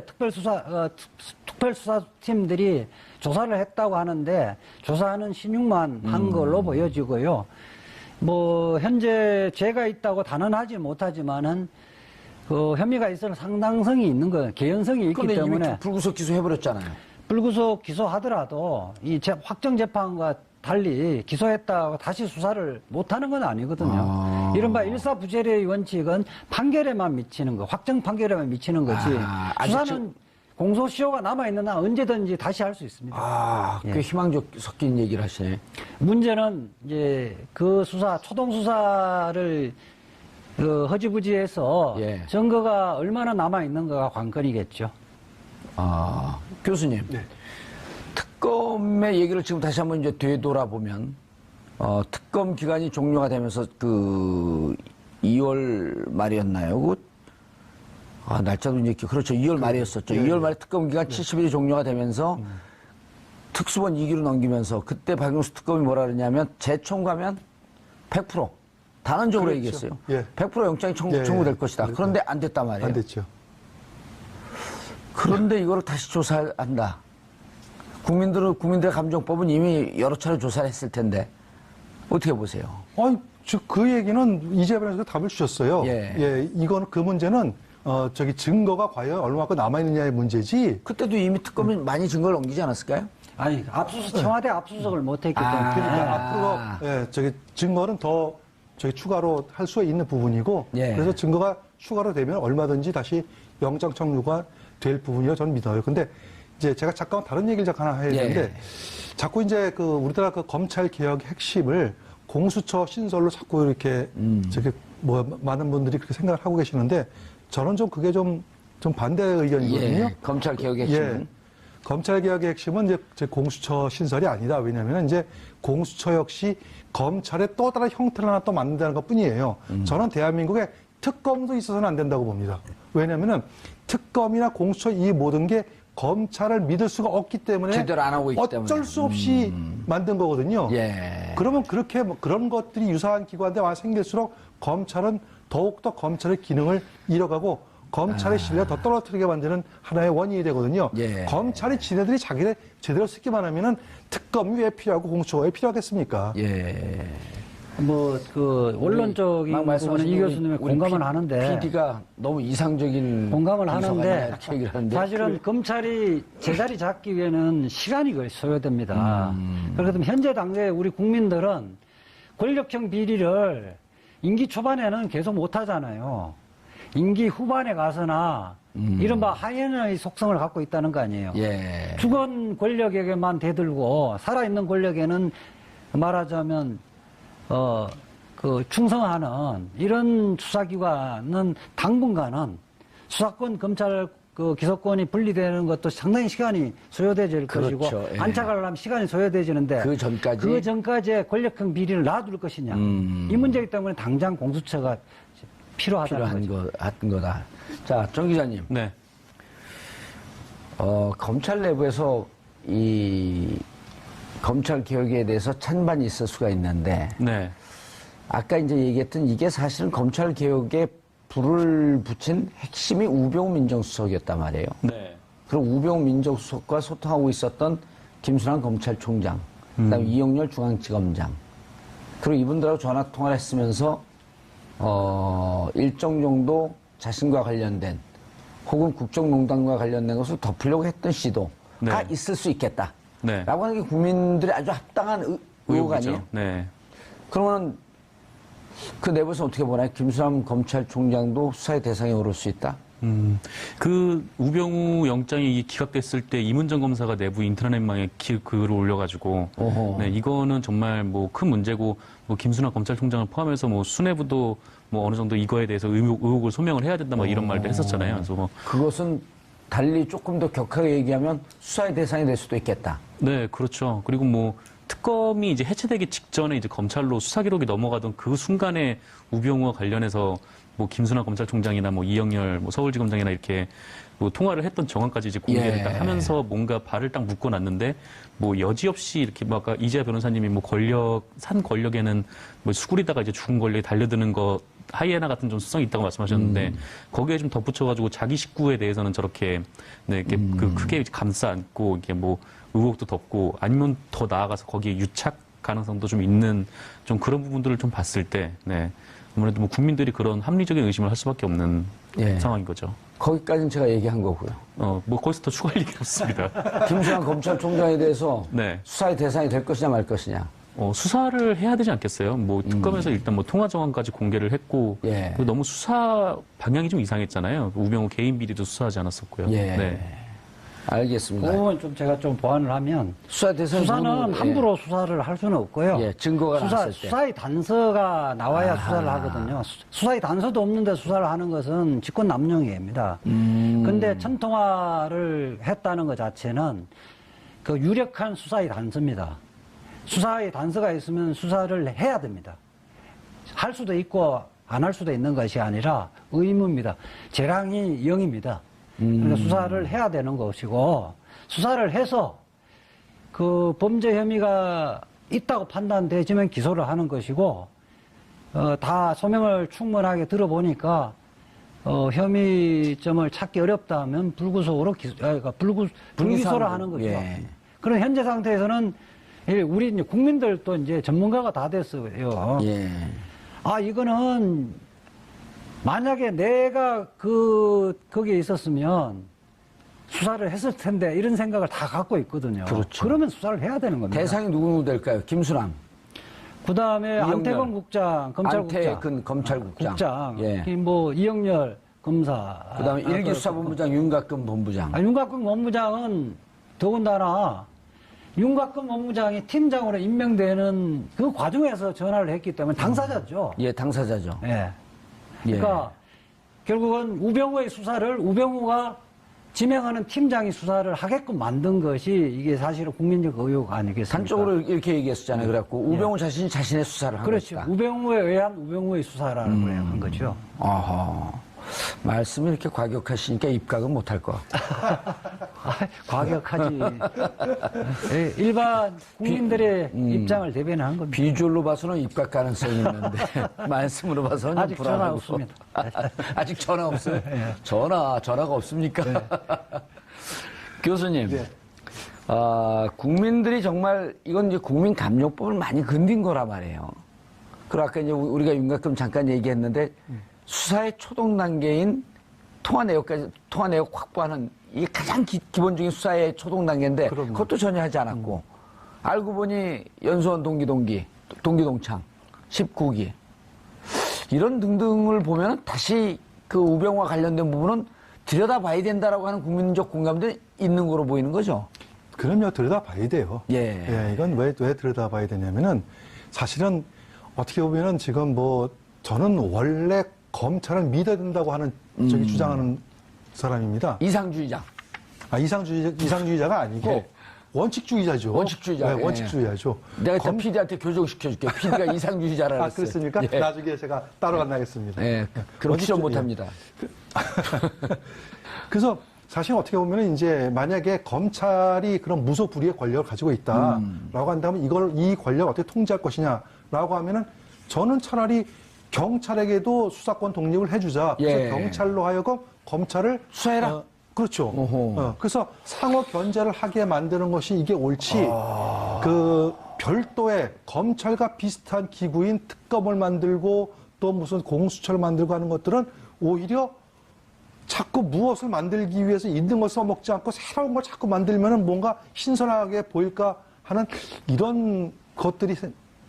특별수사팀들이 조사를 했다고 하는데 조사하는 신용만 한 걸로 보여지고요. 현재 죄가 있다고 단언하지 못하지만은 혐의가 있을 상당성이 있는 거예요. 개연성이 있기 그런데 때문에 이미 불구속 기소해버렸잖아요. 불구속 기소하더라도 확정 재판과 달리 기소했다고 다시 수사를 못하는 건 아니거든요. 이른바 일사부재료의 원칙은 판결에만 미치는 거, 확정 판결에만 미치는 거지. 아직 수사는 공소시효가 남아있는 한 언제든지 다시 할 수 있습니다. 아, 꽤 희망 섞인 얘기를 하시네. 문제는 이제 그 초동 수사를 허지부지해서 예. 증거가 얼마나 남아있는가가 관건이겠죠. 아, 교수님. 네. 특검의 얘기를 지금 다시 한번 이제 되돌아보면, 특검 기간이 종료가 되면서 2월 말이었나요? 날짜도 이제, 그렇죠. 2월 말이었었죠. 2월 말에 특검 기간 70일이 종료가 되면서 특수본 2기로 넘기면서 그때 박용수 특검이 뭐라 그러냐면 재청구하면 100% 단언적으로 그렇죠. 얘기했어요. 예. 100% 영장이 예, 청구될 예. 것이다. 그런데 안 됐단 말이에요. 안 됐죠. 그런데 이거를 다시 조사한다. 국민들의 감정법은 이미 여러 차례 조사를 했을 텐데 어떻게 보세요? 아니, 그 얘기는 이재명 변호사가 답을 주셨어요. 예. 이거는 그 문제는 증거가 과연 얼마큼 남아있느냐의 문제지. 그때도 이미 특검이 많이 증거를 넘기지 않았을까요? 아니, 청와대 압수수색을 못했기 때문에. 그러니까 앞으로 증거는 더 추가로 할 수 있는 부분이고, 예. 그래서 증거가 추가로 되면 얼마든지 다시 영장 청구가 될 부분이라고 저는 믿어요. 근데 이제 제가 잠깐 다른 얘기를 잠깐 하나 해야 되는데, 예. 자꾸 이제 우리나라 검찰 개혁의 핵심을 공수처 신설로 자꾸 이렇게 많은 분들이 그렇게 생각을 하고 계시는데, 저는 그게 좀 반대 의견이거든요. 예, 검찰 개혁의 핵심은. 검찰 개혁의 핵심은 이제 공수처 신설이 아니다. 왜냐하면 이제 공수처 역시 검찰의 또 다른 형태를 하나 또 만든다는 것 뿐이에요. 저는 대한민국에 특검도 있어서는 안 된다고 봅니다. 왜냐하면은 특검이나 공수처 이 모든 게 검찰을 믿을 수가 없기 때문에 제대로 안 하고 있기 어쩔 때문에. 수 없이 만든 거거든요. 예. 그러면 그런 것들이 유사한 기관들 많이 생길수록 검찰은 더욱더 검찰의 기능을 잃어가고 검찰의 신뢰가 더 떨어뜨리게 만드는 하나의 원인이 되거든요. 예. 검찰이 지네들이 자기를 제대로 쓰기만 하면은 특검이 왜 필요하고 공수처가 왜 필요하겠습니까? 예. 원론적인 막 부분은 말씀하신 이 우리 교수님이 공감을 하는데. PD가 너무 이상적인 공감을 분석 하는데, 아니냐 이렇게 얘기를 하는데 사실은 검찰이 제자리 잡기 위해는 시간이 거의 소요됩니다. 그렇기 때문에 현재 당시에 우리 국민들은 권력형 비리를 임기 초반에는 계속 못 하잖아요. 임기 후반에 가서나 이른바 하이에나의 속성을 갖고 있다는 거 아니에요. 예. 죽은 권력에게만 대들고 살아있는 권력에는 말하자면 충성하는 이런 수사기관은 당분간은 수사권, 검찰, 기소권이 분리되는 것도 상당히 시간이 소요되질 그렇죠. 것이고 예. 안착하려면 시간이 소요되지는데 그 전까지? 전까지의 권력형 비리를 놔둘 것이냐 이 문제이기 때문에 당장 공수처가 필요하다는 거죠. 필요한 거다. 자, 정 기자님. 네. 검찰 내부에서 이 검찰 개혁에 대해서 찬반이 있을 수가 있는데 네. 아까 이제 얘기했던 이게 사실은 검찰 개혁에 불을 붙인 핵심이 우병우 민정수석이었단 말이에요. 네. 그리고 우병우 민정수석과 소통하고 있었던 김순환 검찰총장, 그다음에 이영렬 중앙지검장, 그리고 이분들하고 전화 통화를 했으면서 일정 정도 자신과 관련된 혹은 국정농단과 관련된 것을 덮으려고 했던 시도가 네. 있을 수 있겠다. 네. 라고 하는 게 국민들의 아주 합당한 의혹 의혹이죠. 아니에요? 네. 그러면 그 내부에서 어떻게 보나요? 김수남 검찰총장도 수사의 대상에 오를 수 있다? 그 우병우 영장이 기각됐을 때 이문정 검사가 내부 인터넷망에 글을 올려가지고, 어허. 네, 이거는 정말 뭐 큰 문제고, 뭐 김순환 검찰총장을 포함해서 뭐 수뇌부도 뭐 어느 정도 이거에 대해서 의혹을 소명을 해야 된다, 뭐 이런 말도 했었잖아요. 그래서 뭐 그것은 달리 조금 더 격하게 얘기하면 수사의 대상이 될 수도 있겠다. 네, 그렇죠. 그리고 뭐 특검이 이제 해체되기 직전에 이제 검찰로 수사 기록이 넘어가던 그 순간에 우병우와 관련해서 뭐 김순환 검찰총장이나 뭐 이영렬 뭐 서울지검장이나 이렇게 뭐 통화를 했던 정황까지 이제 공개를 예. 딱 하면서 뭔가 발을 딱 묶어놨는데 뭐 여지없이 이렇게 뭐 아까 이재하 변호사님이 뭐 산 권력에는 뭐 수구리다가 이제 죽은 권력이 달려드는 거 하이에나 같은 좀 수성이 있다고 말씀하셨는데 거기에 좀 덧붙여가지고 자기 식구에 대해서는 저렇게 네, 이렇게 그 크게 감싸 안고 이게 뭐 의혹도 덮고 아니면 더 나아가서 거기에 유착 가능성도 좀 있는 좀 그런 부분들을 좀 봤을 때 네. 아무래도 뭐 국민들이 그런 합리적인 의심을 할 수밖에 없는 예. 상황인 거죠. 거기까지는 제가 얘기한 거고요. 뭐 거기서 더 추가할 얘기 없습니다. 김수환 검찰총장에 대해서 네. 수사의 대상이 될 것이냐 말 것이냐. 수사를 해야 되지 않겠어요? 뭐 특검에서 일단 뭐 통화 정황까지 공개를 했고 예. 그리고 너무 수사 방향이 좀 이상했잖아요. 우병우 개인 비리도 수사하지 않았었고요. 예. 네. 알겠습니다. 그 부분 좀 제가 좀 보완을 하면 수사 대상 수사는 함부로 수사를 할 수는 없고요. 예, 증거가 나왔을 때. 수사의 단서가 나와야 수사를 하거든요. 수사의 단서도 없는데 수사를 하는 것은 직권남용입니다. 근데 천통화를 했다는 것 자체는 그 유력한 수사의 단서입니다. 수사의 단서가 있으면 수사를 해야 됩니다. 할 수도 있고 안 할 수도 있는 것이 아니라 의무입니다. 재량이 0입니다. 그러니까 수사를 해야 되는 것이고, 수사를 해서 그 범죄 혐의가 있다고 판단되지면 기소를 하는 것이고, 다 소명을 충분하게 들어보니까 혐의점을 찾기 어렵다면 불구속으로 불기소를 하는 거죠. 예. 그런 현재 상태에서는 우리 이제 국민들도 이제 전문가가 다 됐어요. 예. 아, 이거는 만약에 내가 거기에 있었으면 수사를 했을 텐데 이런 생각을 다 갖고 있거든요. 그렇죠. 그러면 수사를 해야 되는 겁니다. 대상이 누구 될까요? 김수남. 그 다음에 이영렬. 안태근 국장, 검찰국장. 안태근 검찰국장. 국장. 예. 뭐 이영렬 검사. 그다음에 일기 수사본부장 윤곽근 본부장. 윤곽근 법무장은 더군다나 윤곽근 법무장이 팀장으로 임명되는 그 과정에서 전화를 했기 때문에 당사자죠. 예, 당사자죠. 예. 그러니까 결국은 우병우의 수사를 우병우가 지명하는 팀장이 수사를 하게끔 만든 것이 이게 사실은 국민적 의혹 아니겠습니까? 단적으로 이렇게 얘기했었잖아요. 그래갖고 우병우 자신이 자신의 수사를 한 그렇죠. 것이다. 우병우에 의한 우병우의 수사라는 걸 한 거죠. 아하. 말씀이 이렇게 과격하시니까 입각은 못할 것 같고. 과격하지. 예, 일반 국민들의 입장을 대변하는 겁니다. 비주얼로 봐서는 입각 가능성이 있는데 말씀으로 봐서는 좀 아직 불안하고. 전화 없습니다. 아직 전화 없어요? 전화가 없습니까? 교수님. 네. 국민들이 정말 이건 이제 국민감정법을 많이 건든 거란 말이에요. 그리고 아까 이제 우리가 윤곽금 잠깐 얘기했는데 수사의 초동 단계인 통화 내역 확보하는 이게 가장 기본적인 수사의 초동 단계인데 그럼요. 그것도 전혀 하지 않았고 알고 보니 연수원 동기동창 19기 이런 등등을 보면 다시 그 우병우와 관련된 부분은 들여다봐야 된다라고 하는 국민적 공감도 있는 거로 보이는 거죠. 그럼요, 들여다봐야 돼요. 예. 이건 왜 들여다봐야 되냐면은 사실은 어떻게 보면은 지금 뭐 저는 원래 검찰을 믿어야 된다고 하는 주장하는 사람입니다. 이상주의자. 이상주의자가 아니고 원칙주의자죠. 원칙주의자. 네, 원칙주의자죠. 내가 이따 PD한테 교정시켜줄게. PD가 이상주의자라 그랬어요. 그렇습니까? 예. 나중에 제가 따로 만나겠습니다. 예. 그럼 실현 원칙주의. 못합니다. 그래서 사실 어떻게 보면 이제 만약에 검찰이 그런 무소불위의 권력을 가지고 있다라고 한다면 이 권력을 어떻게 통제할 것이냐라고 하면은 저는 차라리 경찰에게도 수사권 독립을 해주자. 그래서 예. 경찰로 하여금 검찰을 수사해라. 그렇죠. 오호. 그래서 상호 견제를 하게 만드는 것이 이게 옳지. 그 별도의 검찰과 비슷한 기구인 특검을 만들고 또 무슨 공수처를 만들고 하는 것들은 오히려 자꾸 무엇을 만들기 위해서 있는 걸 써먹지 않고 새로운 걸 자꾸 만들면은 뭔가 신선하게 보일까 하는 이런 것들이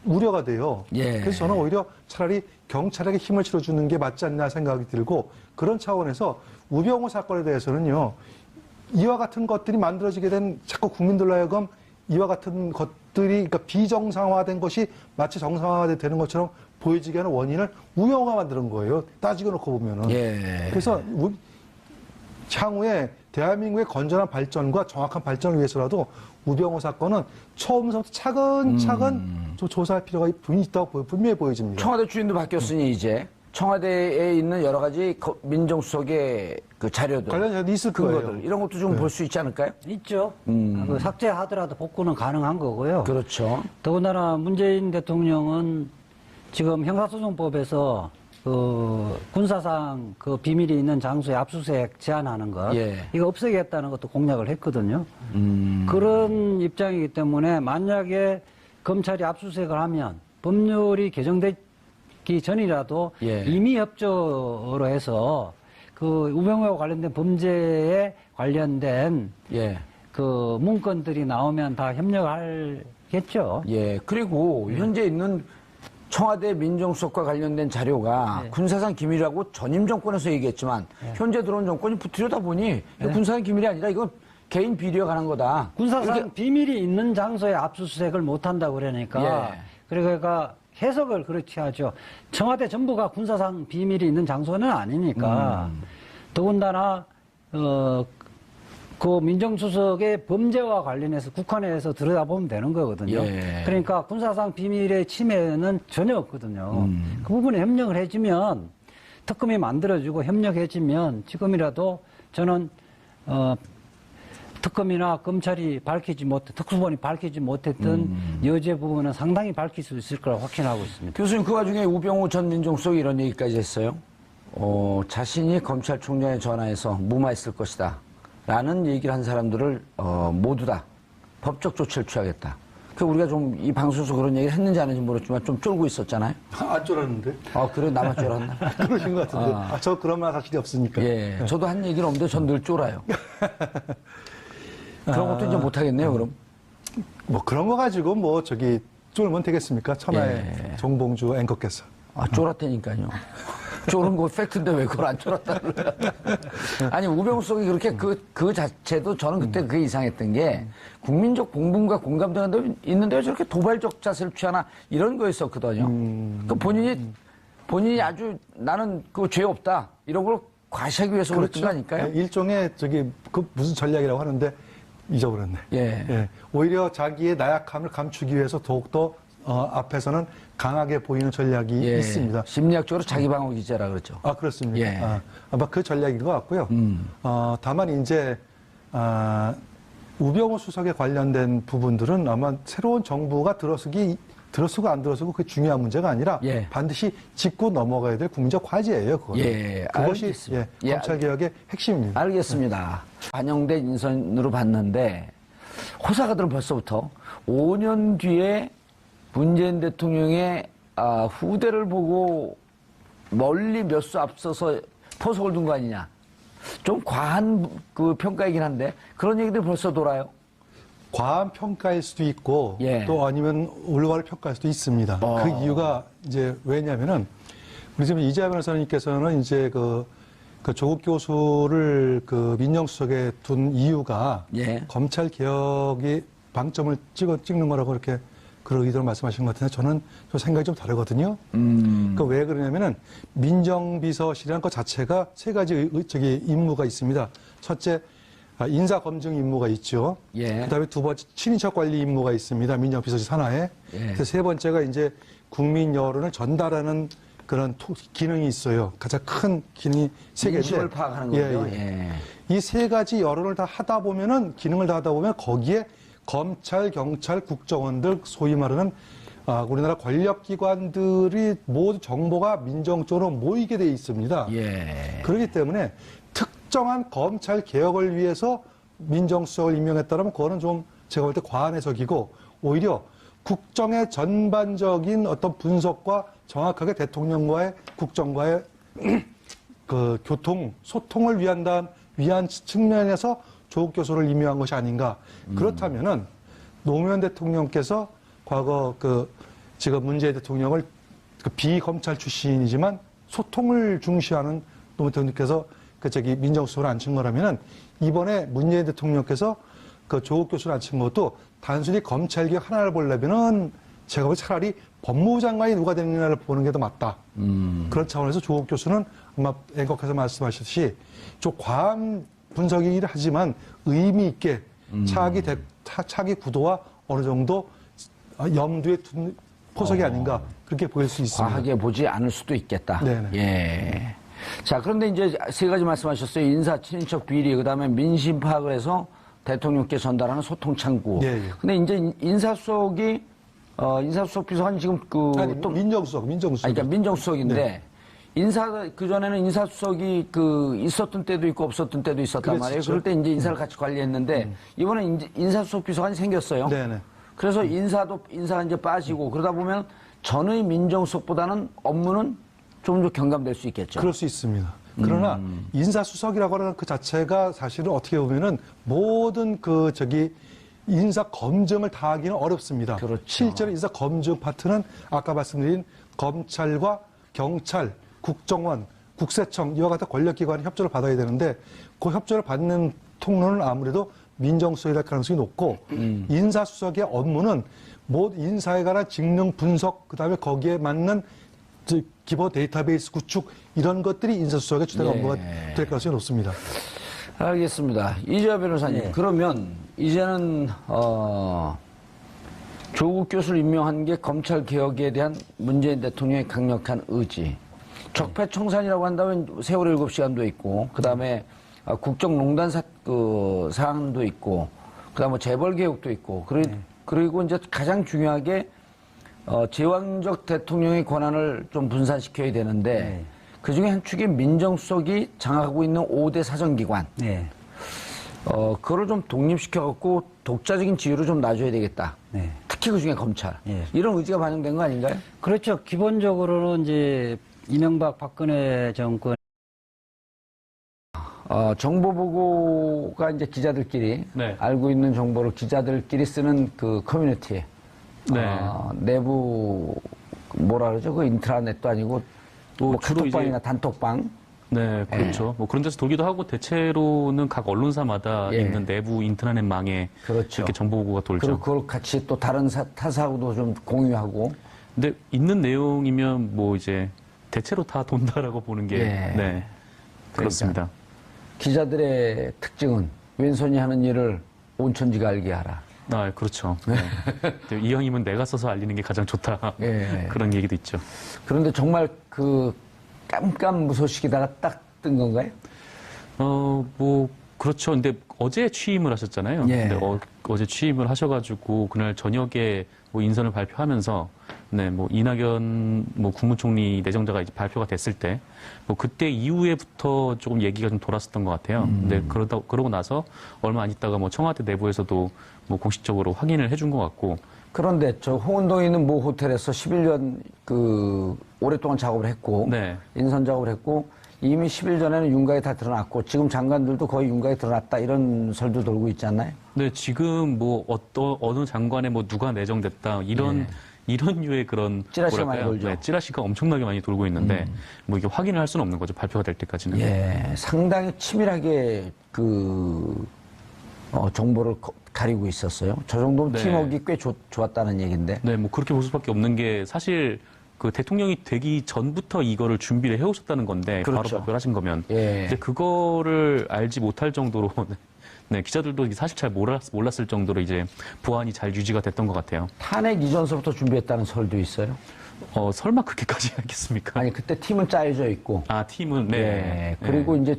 우려가 돼요. 예. 그래서 저는 오히려 차라리 경찰에게 힘을 실어주는 게 맞지 않나 생각이 들고 그런 차원에서 우병우 사건에 대해서는요. 이와 같은 것들이 만들어지게 된 자꾸 국민들로 하여금 이와 같은 것들이 그러니까 비정상화된 것이 마치 정상화되는 것처럼 보여지게 하는 원인을 우병우가 만드는 거예요. 따지고 놓고 보면은. 예. 그래서 향후에 대한민국의 건전한 발전과 정확한 발전을 위해서라도 우병우 사건은 처음부터 차근차근 좀 조사할 필요가 있다고 분명히 보여집니다. 청와대 주인도 바뀌었으니 이제 청와대에 있는 여러 가지 민정수석의 그 자료들, 관련 자료도 있을 근거들 거예요. 이런 것도 좀 볼 수 있지 않을까요? 있죠. 그 삭제하더라도 복구는 가능한 거고요. 그렇죠. 더군다나 문재인 대통령은 지금 형사소송법에서 그 군사상 그 비밀이 있는 장소에 압수수색 제한하는 것 예. 이거 없애겠다는 것도 공약을 했거든요. 그런 입장이기 때문에 만약에 검찰이 압수수색을 하면 법률이 개정되기 전이라도 예. 임의 협조로 해서 그 우병우와 관련된 범죄에 관련된 예. 그 문건들이 나오면 다 협력하겠죠. 예. 그리고 현재 있는 청와대 민정수석과 관련된 자료가 군사상 기밀이라고 전임 정권에서 얘기했지만 현재 들어온 정권이 들여다보니 군사상 기밀이 아니라 이건 개인 비리에 관한 거다. 군사상 이렇게- 비밀이 있는 장소에 압수수색을 못 한다고 그러니까 예. 그러니까 해석을 그렇게 하죠. 청와대 전부가 군사상 비밀이 있는 장소는 아니니까 더군다나 그 민정수석의 범죄와 관련해서 국한에서 들여다보면 되는 거거든요. 예. 그러니까 군사상 비밀의 침해는 전혀 없거든요. 그 부분에 협력을 해주면 특검이 만들어주고 협력해주면 지금이라도 저는 특검이나 검찰이 밝히지 못해 특수본이 밝히지 못했던 여죄 부분은 상당히 밝힐 수 있을 거라고 확신하고 있습니다. 교수님 그 와중에 우병우 전 민정수석이 이런 얘기까지 했어요. 자신이 검찰총장에 전화해서 무마했을 것이다. 라는 얘기를 한 사람들을 모두 다 법적 조치를 취하겠다. 그 우리가 좀 이 방송에서 그런 얘기를 했는지 안 했는지 모르지만 좀 쫄고 있었잖아요. 안 쫄았는데? 그래 나만 쫄았나? 그러신 것 같은데. 저 그런 말 사실이 없으니까. 예, 저도 한 얘기는 없는데 전 늘 쫄아요. 그런 것도 이제 못하겠네요, 그럼. 뭐 그런 거 가지고 뭐 쫄면 되겠습니까? 천하의 정봉주 앵커께서. 쫄았다니까요. 쫄은 거 팩트인데 왜 그걸 안 쫄았다 그래요? 아니, 우병우 수석이 그렇게 그 자체도 저는 그때 그게 이상했던 게 국민적 공분과 공감대가 있는데 왜 저렇게 도발적 자세를 취하나 이런 거였었거든요. 그 본인이 아주 나는 그 죄 없다. 이런 걸 과시하기 위해서 그랬던 거 아닐까요? 네, 일종의 그 무슨 전략이라고 하는데 잊어버렸네. 예. 오히려 자기의 나약함을 감추기 위해서 더욱더 앞에서는 강하게 보이는 전략이 예. 있습니다. 심리학적으로 자기 방어 기제라 그러죠. 그렇습니다. 예. 아마 그 전략인 것 같고요. 다만 이제 우병우 수석에 관련된 부분들은 아마 새로운 정부가 들어서고 안 들어서고 그 중요한 문제가 아니라 예. 반드시 짚고 넘어가야 될 국민적 과제예요. 그거는. 예, 그것이 알겠습니다. 예, 검찰개혁의 핵심입니다. 알겠습니다. 반영된 인선으로 봤는데 호사가들은 벌써부터 5년 뒤에 문재인 대통령의 후대를 보고 멀리 몇 수 앞서서 포석을 둔 거 아니냐. 좀 과한 그 평가이긴 한데 그런 얘기들 벌써 돌아요. 과한 평가일 수도 있고 예. 또 아니면 올바른 평가일 수도 있습니다. 그 이유가 이제 왜냐면은 우리 지금 이재하 변호사님께서는 이제 그 조국 교수를 그 민정수석에 둔 이유가 예. 검찰 개혁의 방점을 찍는 거라고 이렇게 그런 의도로 말씀하신 것 같은데 저는 좀 생각이 좀 다르거든요. 그 왜 그러냐면은 민정비서실이라는 것 자체가 세 가지 임무가 있습니다. 첫째, 인사 검증 임무가 있죠. 예. 그다음에 두 번째 친인척 관리 임무가 있습니다. 민정비서실 산하에. 예. 그래서 세 번째가 이제 국민 여론을 전달하는 그런 기능이 있어요. 가장 큰 기능이 세 개인데. 민심을 파악하는 거죠. 예. 이 세 가지 여론을 다 하다 보면은 기능을 다 하다 보면 거기에 검찰, 경찰, 국정원들 소위 말하는 우리나라 권력기관들이 모두 정보가 민정 쪽으로 모이게 돼 있습니다. 예. 그렇기 때문에 특정한 검찰 개혁을 위해서 민정수석을 임명했다면 그거는 좀 제가 볼 때 과한 해석이고 오히려 국정의 전반적인 어떤 분석과 정확하게 대통령과의 국정과의 그 소통을 위한 측면에서 조국 교수를 임명한 것이 아닌가. 그렇다면은 노무현 대통령께서 과거 지금 문재인 대통령을 비검찰 출신이지만 소통을 중시하는 노무현 대통령께서 민정수석을 앉힌 거라면은 이번에 문재인 대통령께서 조국 교수를 앉힌 것도 단순히 검찰개혁 하나를 보려면은 제가 볼 때 차라리 법무부 장관이 누가 되느냐를 보는 게 더 맞다. 그런 차원에서 조국 교수는 아마 앵커께서 말씀하셨듯이 좀 과한 분석이긴 하지만 의미 있게 차기 구도와 어느 정도 염두에 둔 포석이 아닌가 그렇게 보일 수 있습니다. 과하게 보지 않을 수도 있겠다. 네네. 예. 자, 그런데 이제 세 가지 말씀하셨어요. 인사, 친인척 비리, 그 다음에 민심 파악을 해서 대통령께 전달하는 소통 창구. 예, 예. 근데 이제 인사수석이, 인사수석 비서관이 지금 민정수석. 그러니까 민정수석인데, 네. 그전에는 인사수석이 있었던 때도 있고 없었던 때도 있었단 그랬었죠. 말이에요. 그럴 때 이제 인사를 같이 관리했는데, 이번에 인사수석 비서관이 생겼어요. 네네. 그래서 인사가 이제 빠지고, 그러다 보면 전의 민정수석보다는 업무는 좀 더 경감될 수 있겠죠. 그럴 수 있습니다. 그러나 인사수석이라고 하는 그 자체가 사실은 어떻게 보면은 모든 인사 검증을 다 하기는 어렵습니다. 그렇죠. 실제로 인사 검증 파트는 아까 말씀드린 검찰과 경찰, 국정원, 국세청 이와 같은 권력기관의 협조를 받아야 되는데 그 협조를 받는 통로는 아무래도 민정수석이 될 가능성이 높고 인사수석의 업무는 뭐 인사에 관한 직능 분석 그다음에 거기에 맞는 기본 데이터베이스 구축 이런 것들이 인사수석의 주된 예. 업무가 될 가능성이 높습니다. 알겠습니다. 이재화 변호사님, 네. 그러면 이제는 조국 교수를 임명한 게 검찰 개혁에 대한 문재인 대통령의 강력한 의지. 적폐청산이라고 한다면 세월호 7시간도 있고, 그 다음에 국정농단 사안도 있고, 그 다음에 재벌 개혁도 있고, 그리고 이제 가장 중요하게 제왕적 대통령의 권한을 좀 분산시켜야 되는데, 그 중에 한 축이 민정수석이 장악하고 있는 5대 사정기관. 네. 그거를 좀 독립시켜갖고 독자적인 지위를 좀 놔줘야 되겠다. 네. 특히 그 중에 검찰. 예. 이런 의지가 반영된 거 아닌가요? 그렇죠. 기본적으로는 이제 이명박 박근혜 정권 정보보고가 이제 기자들끼리 네. 알고 있는 정보를 기자들끼리 쓰는 그 커뮤니티에 네. 내부 뭐라 그러죠? 그 인트라넷도 아니고 뭐 주로 카톡방이나 이제- 단톡방. 네, 그렇죠. 뭐 그런 데서 돌기도 하고 대체로는 각 언론사마다 예. 있는 내부 인터넷망에 그렇죠. 이렇게 정보 보고가 돌죠. 그리고 그걸 같이 또 다른 타사하고도 좀 공유하고. 근데 있는 내용이면 뭐 이제 대체로 다 돈다라고 보는 게 예. 네. 그렇습니다. 기자들의 특징은 왼손이 하는 일을 온천지가 알게 하라. 아, 그렇죠. 네. 근데 이왕이면 내가 써서 알리는 게 가장 좋다. 예. 그런 얘기도 있죠. 그런데 정말 그 깜깜무소식이다가 딱 뜬 건가요? 뭐 그렇죠. 근데 어제 취임을 하셨잖아요. 예. 근데 어제 취임을 하셔가지고 그날 저녁에 뭐 인선을 발표하면서 네, 뭐 이낙연 뭐 국무총리 내정자가 이제 발표가 됐을 때 뭐 그때 이후에부터 조금 얘기가 좀 돌았었던 것 같아요. 근데 그러고 나서 얼마 안 있다가 뭐 청와대 내부에서도 뭐 공식적으로 확인을 해준 것 같고. 그런데 저 홍은동에 있는 모 호텔에서 11년 그 오랫동안 작업을 했고 네. 인선 작업을 했고 이미 10일 전에는 윤곽이 다 드러났고 지금 장관들도 거의 윤곽이 드러났다 이런 설도 돌고 있지 않나요? 네, 지금 뭐 어느 장관에 뭐 누가 내정됐다 이런 류의 그런 찌라시가 많이 뭐랄까요? 돌죠. 네, 찌라시가 엄청나게 많이 돌고 있는데 뭐 이게 확인을 할 수는 없는 거죠. 발표가 될 때까지는. 예, 상당히 치밀하게 정보를 가리고 있었어요. 저 정도면 네. 팀워크가 꽤 좋았다는 얘기인데. 네, 뭐 그렇게 볼 수밖에 없는 게 사실 그 대통령이 되기 전부터 이거를 준비를 해오셨다는 건데 바로 그렇죠. 발표를 하신 거면 예. 이제 그거를 알지 못할 정도로 네, 기자들도 사실 잘 몰랐을 정도로 이제 보안이 잘 유지가 됐던 것 같아요. 탄핵 이전서부터 준비했다는 설도 있어요. 설마 그렇게까지 하겠습니까? 아니 그때 팀은 짜여져 있고. 아, 팀은 네. 네. 그리고 이제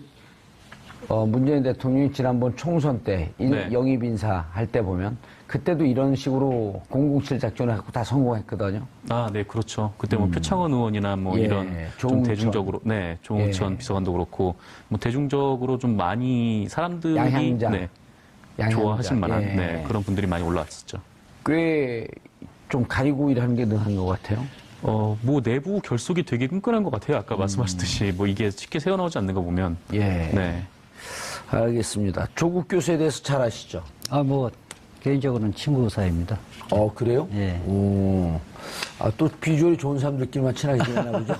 문재인 대통령이 지난번 총선 때 네. 영입 인사 할 때 보면 그때도 이런 식으로 007 작전을 갖고 다 성공했거든요. 아, 네, 그렇죠. 그때 뭐 표창원 의원이나 뭐 예, 이런 좀 조응천. 대중적으로, 네, 조응천 예. 비서관도 그렇고, 뭐 대중적으로 좀 많이 사람들이 양향자. 네, 양향자. 좋아하실 만한 예. 네, 그런 분들이 많이 올라왔었죠. 꽤 좀 가리고 일하는 게 능한 것 같아요. 뭐 내부 결속이 되게 끈끈한 것 같아요. 아까 말씀하셨듯이 뭐 이게 쉽게 새어나오지 않는 거 보면. 예. 네. 알겠습니다. 조국 교수에 대해서 잘 아시죠? 뭐 개인적으로는 친구 사이입니다. 그래요? 예. 오. 또 비주얼이 좋은 사람들끼리만 친하게 지내나 보죠?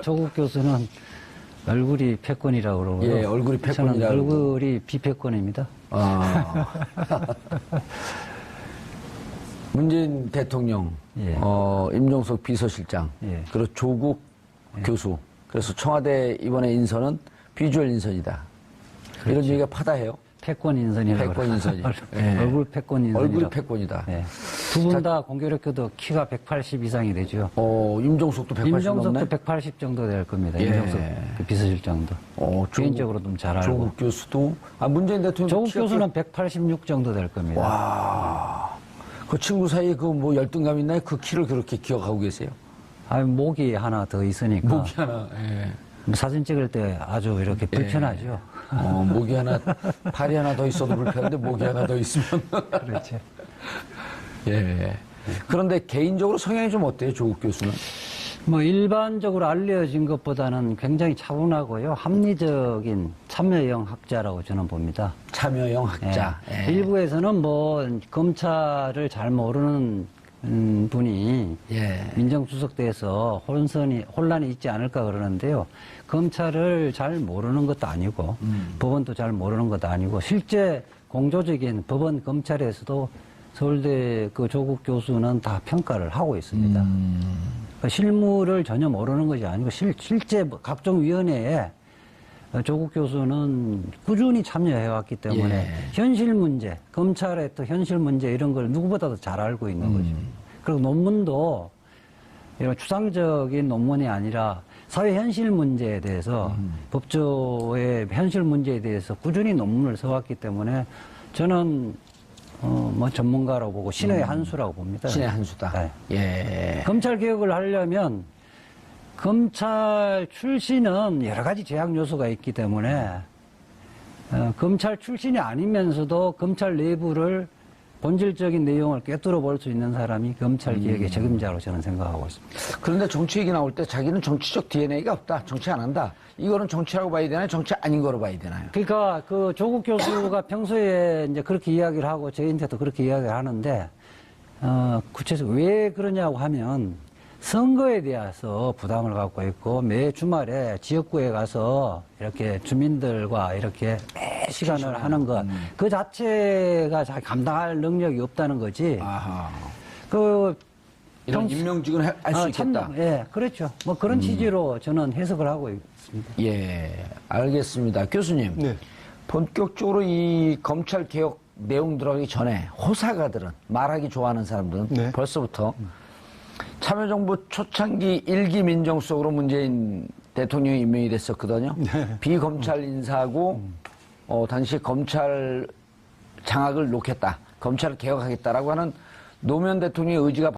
조국 교수는 얼굴이 패권이라고 그러고요. 예, 얼굴이 패권이라고 저는 얼굴이 비패권입니다. 문재인 대통령, 예. 임종석 비서실장, 예. 그리고 조국 교수. 그래서 청와대 이번에 인선은 비주얼 인선이다. 이런 얘기가 파다해요. 패권 인선이라고 패권 그래요. 인선이. 예. 얼굴 패권 인선이라고. 얼굴이 패권이다. 두 분 다 공교롭게도 키가 180 이상이 되죠. 임종석도 180 임종석도 넘네? 180 정도 될 겁니다. 예. 임종석 그 비서실장도. 개인적으로 좀 잘 알고. 조국 교수도, 문재인 대통령. 조국 교수는 186 정도 될 겁니다. 와. 그 친구 사이에 그 뭐 열등감 있나요? 그 키를 그렇게 기억하고 계세요? 목이 하나 더 있으니까. 목이 하나, 예. 사진 찍을 때 아주 이렇게 불편하죠. 목이 하나, 팔이 하나 더 있어도 불편한데 목이 하나 더 있으면. 그렇죠. 예. 그런데 개인적으로 성향이 좀 어때요, 조국 교수는? 일반적으로 알려진 것보다는 굉장히 차분하고요. 합리적인 참여형 학자라고 저는 봅니다. 참여형 학자. 예. 일부에서는 검찰을 잘 모르는 분이 예. 민정수석대에서 혼란이 있지 않을까 그러는데요. 검찰을 잘 모르는 것도 아니고 법원도 잘 모르는 것도 아니고 실제 공조적인 법원 검찰에서도 서울대 그 조국 교수는 다 평가를 하고 있습니다. 그러니까 실무를 전혀 모르는 것이 아니고 실제 각종 위원회에 조국 교수는 꾸준히 참여해왔기 때문에 예. 현실 문제, 검찰의 또 현실 문제 이런 걸 누구보다도 잘 알고 있는 거죠. 그리고 논문도 이런 추상적인 논문이 아니라 사회 현실 문제에 대해서 법조의 현실 문제에 대해서 꾸준히 논문을 써왔기 때문에 저는 뭐 전문가라고 보고 신의 한 수라고 봅니다. 신의 한 수다. 네. 예. 검찰 개혁을 하려면 검찰 출신은 여러 가지 제약 요소가 있기 때문에 검찰 출신이 아니면서도 검찰 내부를 본질적인 내용을 꿰뚫어 볼 수 있는 사람이 검찰 개혁의 책임자로 저는 생각하고 있습니다. 그런데 정치 얘기 나올 때 자기는 정치적 DNA가 없다. 정치 안 한다. 이거는 정치라고 봐야 되나요? 정치 아닌 거로 봐야 되나요? 그러니까 그 조국 교수가 평소에 이제 그렇게 이야기를 하고 저희한테도 그렇게 이야기를 하는데 구체적으로 왜 그러냐고 하면 선거에 대해서 부담을 갖고 있고 매 주말에 지역구에 가서 이렇게 주민들과 이렇게 매 시간을 하는 것 그 자체가 자기 감당할 능력이 없다는 거지. 아하. 그 이런 임명직은 할 수 있겠다. 예, 그렇죠. 뭐 그런 취지로 저는 해석을 하고 있습니다. 예, 알겠습니다. 교수님. 네. 본격적으로 이 검찰 개혁 내용 들어가기 전에 호사가들은 말하기 좋아하는 사람들은 네. 벌써부터 참여정부 초창기 일기 민정수석으로 문재인 대통령이 임명이 됐었거든요. 네. 비검찰 인사하고 당시 검찰 장악을 놓겠다. 검찰을 개혁하겠다라고 하는 노무현 대통령의 의지가